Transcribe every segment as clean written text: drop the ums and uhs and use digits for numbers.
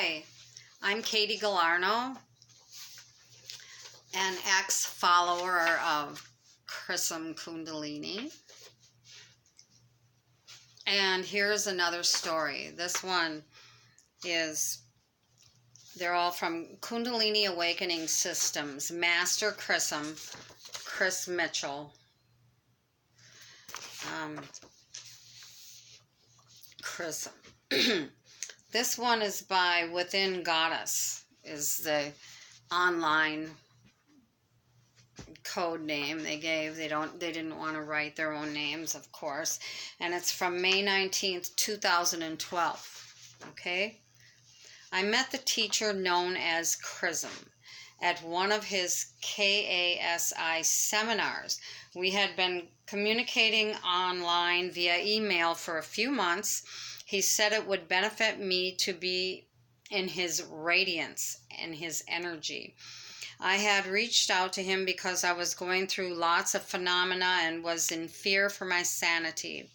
Hi, I'm Katie Galarno, an ex-follower of Chrism Kundalini. And here's another story. This one is, they're all from Kundalini Awakening Systems. Master Chrism, Chris Mitchell. Chrism. This one is by Within Goddess, is the online code name they gave. They didn't want to write their own names, of course. And it's from May 19th, 2012. Okay? I met the teacher known as Chrism at one of his KASI seminars. We had been communicating online via email for a few months. He said it would benefit me to be in his radiance and his energy. I had reached out to him because I was going through lots of phenomena and was in fear for my sanity.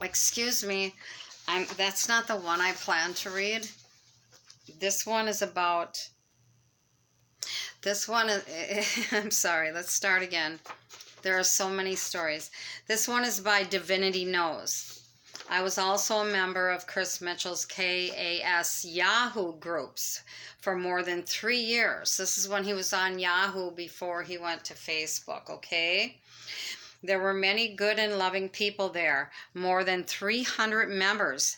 Excuse me, that's not the one I planned to read. This one is about... I'm sorry, let's start again. There are so many stories. This one is by Divinity Knows. I was also a member of Chris Mitchell's KAS Yahoo groups for more than 3 years. This is when he was on Yahoo before he went to Facebook, okay? There were many good and loving people there. More than 300 members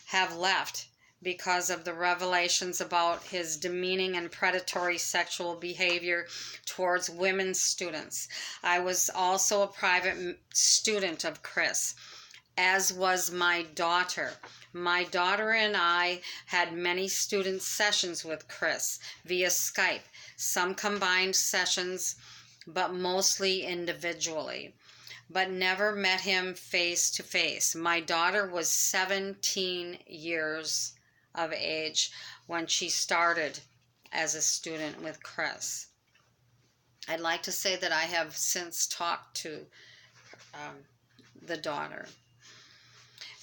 have left because of the revelations about his demeaning and predatory sexual behavior towards women students. I was also a private student of Chris, as was my daughter. My daughter and I had many student sessions with Chris via Skype, some combined sessions, but mostly individually, but never met him face to face. My daughter was 17 years of age when she started as a student with Chris. I'd like to say that I have since talked to the daughter.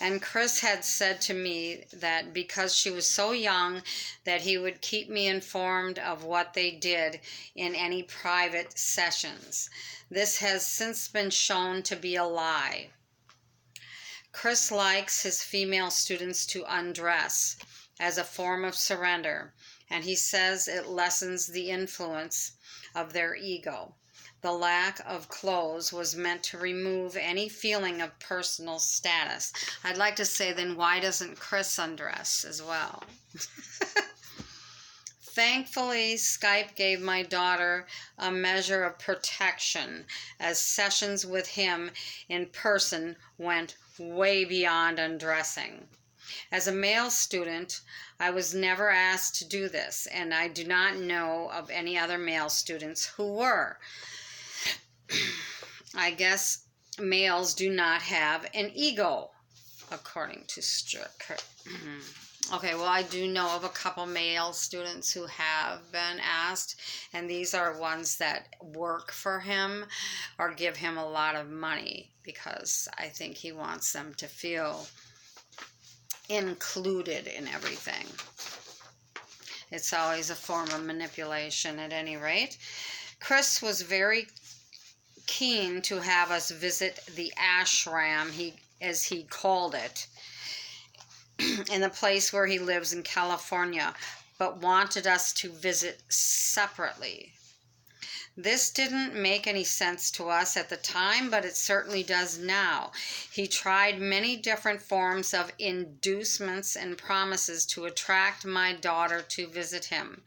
And Chris had said to me that because she was so young that he would keep me informed of what they did in any private sessions. This has since been shown to be a lie. Chris likes his female students to undress as a form of surrender, and he says it lessens the influence of their ego. The lack of clothes was meant to remove any feeling of personal status. I'd like to say, then why doesn't Chris undress as well? Thankfully, Skype gave my daughter a measure of protection, as sessions with him in person went way beyond undressing. As a male student, I was never asked to do this, and I do not know of any other male students who were. I guess males do not have an ego, according to Strick. Okay, well, I do know of a couple male students who have been asked, and these are ones that work for him or give him a lot of money, because I think he wants them to feel included in everything. It's always a form of manipulation at any rate. Chris was very keen to have us visit the ashram, as he called it, in the place where he lives in California, but wanted us to visit separately. This didn't make any sense to us at the time, but it certainly does now. He tried many different forms of inducements and promises to attract my daughter to visit him.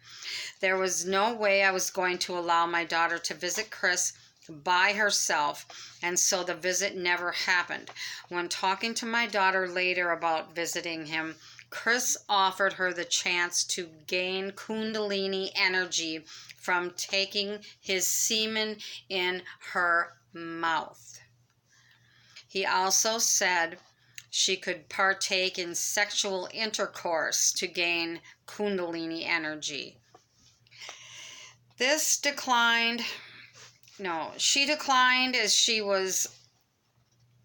There was no way I was going to allow my daughter to visit Chris by herself, and so the visit never happened. When talking to my daughter later about visiting him, Chris offered her the chance to gain Kundalini energy from taking his semen in her mouth. He also said she could partake in sexual intercourse to gain Kundalini energy. This declined No, she declined as she was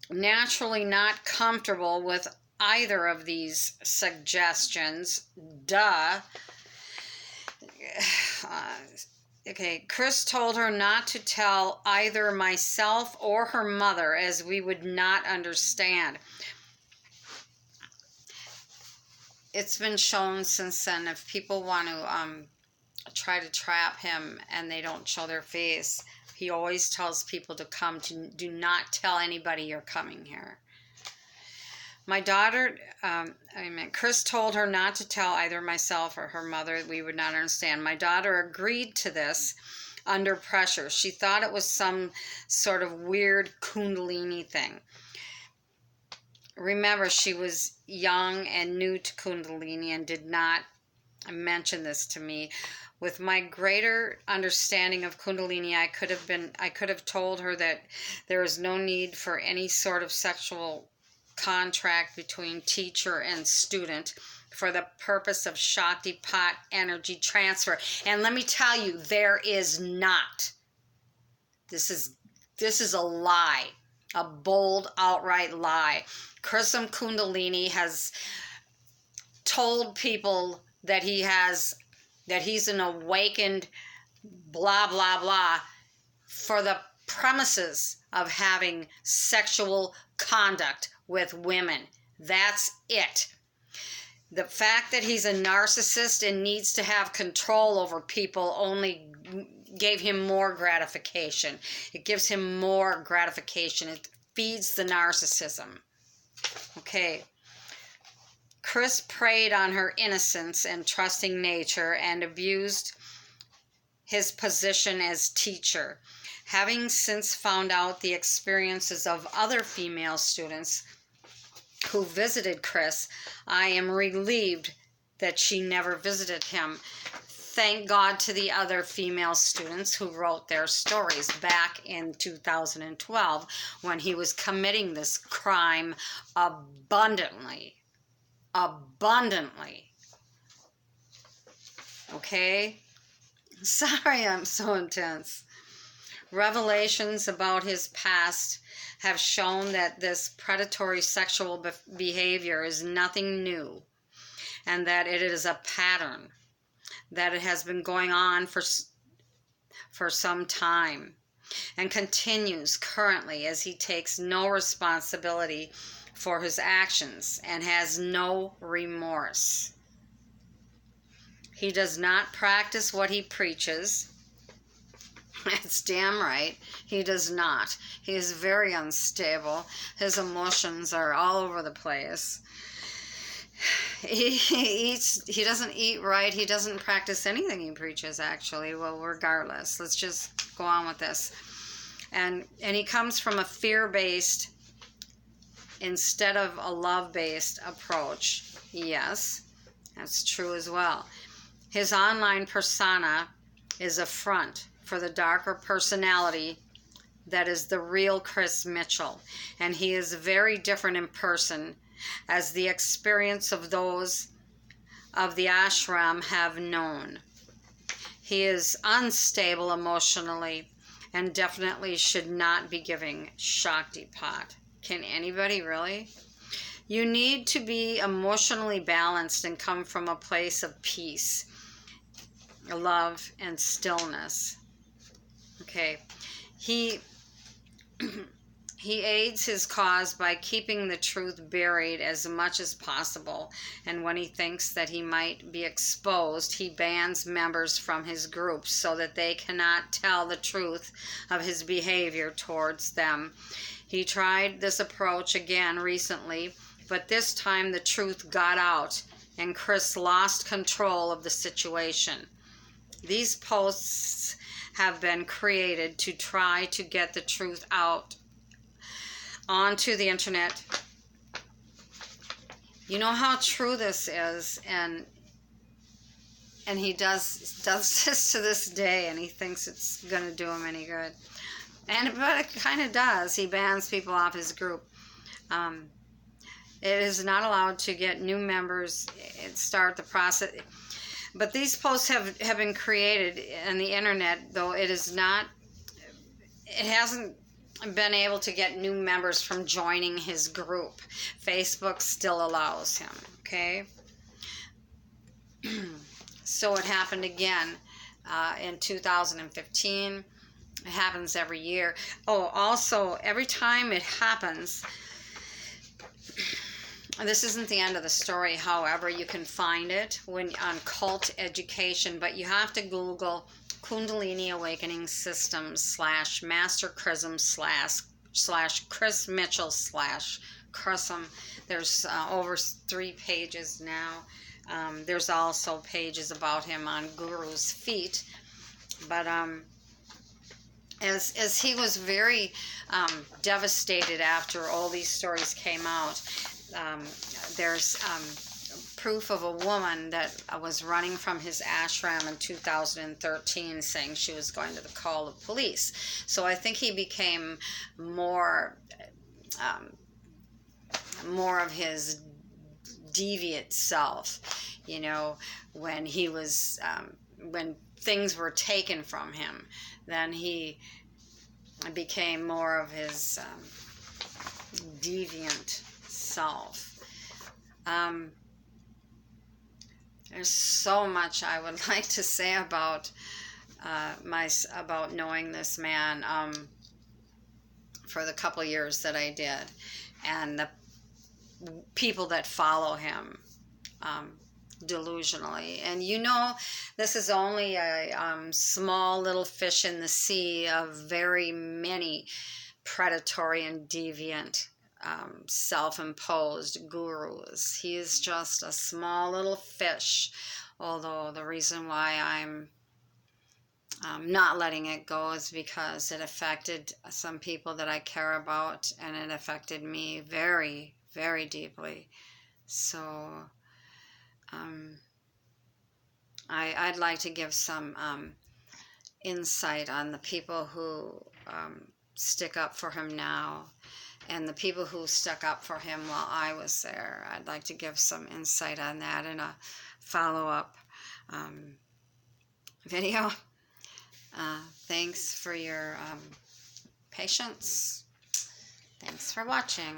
naturally not comfortable with either of these suggestions. Duh. Okay, Chris told her not to tell either myself or her mother, as we would not understand. It's been shown since then, if people want to try to trap him and they don't show their face, he always tells people to come, to do not tell anybody you're coming here. My daughter, Chris told her not to tell either myself or her mother. We would not understand. My daughter agreed to this under pressure. She thought it was some sort of weird Kundalini thing. Remember, she was young and new to Kundalini and did not mention this to me. With my greater understanding of Kundalini, I could have told her that there is no need for any sort of sexual contract between teacher and student for the purpose of Shaktipat energy transfer. And let me tell you, there is not. This is a lie, a bold, outright lie. Chrism Kundalini has told people that he's an awakened blah, blah, blah for the premises of having sexual conduct with women. That's it. The fact that he's a narcissist and needs to have control over people only gave him more gratification. It gives him more gratification. It feeds the narcissism. Okay. Chris preyed on her innocence and trusting nature and abused his position as teacher. Having since found out the experiences of other female students who visited Chris, I am relieved that she never visited him. Thank God to the other female students who wrote their stories back in 2012 when he was committing this crime abundantly. Okay? Sorry I'm so intense. Revelations about his past have shown that this predatory sexual behavior is nothing new, and that it is a pattern, that it has been going on for some time and continues currently, as he takes no responsibility for his actions and has no remorse. He does not practice what he preaches. That's damn right. He does not. He is very unstable. His emotions are all over the place. He doesn't eat right. He doesn't practice anything he preaches, actually. Well, regardless, let's just go on with this. And he comes from a fear-based instead of a love-based approach. Yes, that's true as well. His online persona is a front for the darker personality that is the real Chris Mitchell. And he is very different in person, as the experience of those of the ashram have known. He is unstable emotionally and definitely should not be giving Shaktipat. Can anybody really? You need to be emotionally balanced and come from a place of peace, love, and stillness. Okay. He aids his cause by keeping the truth buried as much as possible, and when he thinks that he might be exposed, he bans members from his group so that they cannot tell the truth of his behavior towards them. He tried this approach again recently, but this time the truth got out and Chris lost control of the situation. These posts have been created to try to get the truth out onto the internet. You know how true this is, and he does this to this day, and he thinks it's going to do him any good. But it kind of does. He bans people off his group. It is not allowed to get new members and start the process. But these posts have been created on the internet, though it is not it hasn't been able to get new members from joining his group. Facebook still allows him, okay? So it happened again in 2015. It happens every year. Oh, also, every time it happens, this isn't the end of the story, however, you can find it when on Cult Education, but you have to Google Kundalini Awakening Systems / Master Chrism / Chris Mitchell / Chrism. There's over 3 pages now. There's also pages about him on Guru's feet. But as he was very devastated after all these stories came out, there's proof of a woman that was running from his ashram in 2013 saying she was going to call the police. So I think he became more of his deviant self, you know, when he was when things were taken from him. Then he became more of his deviant self. There's so much I would like to say about about knowing this man for the couple years that I did, and the people that follow him delusionally. And you know, this is only a small little fish in the sea of very many predatory and deviant self-imposed gurus. He is just a small little fish, although the reason why I'm not letting it go is because it affected some people that I care about, and it affected me very, very deeply. So I'd like to give some insight on the people who stick up for him now, and the people who stuck up for him while I was there. I'd like to give some insight on that in a follow-up video. Thanks for your patience. Thanks for watching.